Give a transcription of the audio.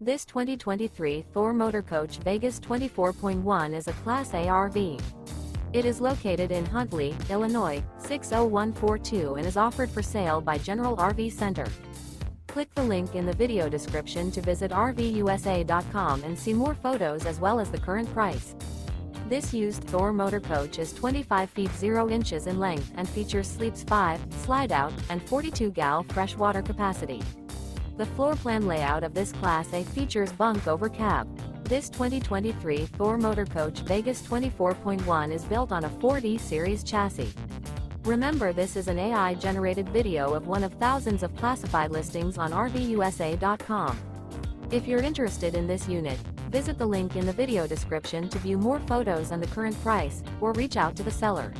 This 2023 Thor Motor Coach Vegas 24.1 is a Class A RV. It is located in Huntley, Illinois, 60142 and is offered for sale by General RV Center. Click the link in the video description to visit RVUSA.com and see more photos as well as the current price. This used Thor Motor Coach is 25 feet 0 inches in length and features sleeps 5, slide-out, and 42-gal freshwater capacity. The floor plan layout of this Class A features Bunk Over Cab. This 2023 Thor Motor Coach Vegas 24.1 is built on a 4D series chassis. Remember, this is an AI-generated video of one of thousands of classified listings on RVUSA.com. If you're interested in this unit, visit the link in the video description to view more photos and the current price, or reach out to the seller.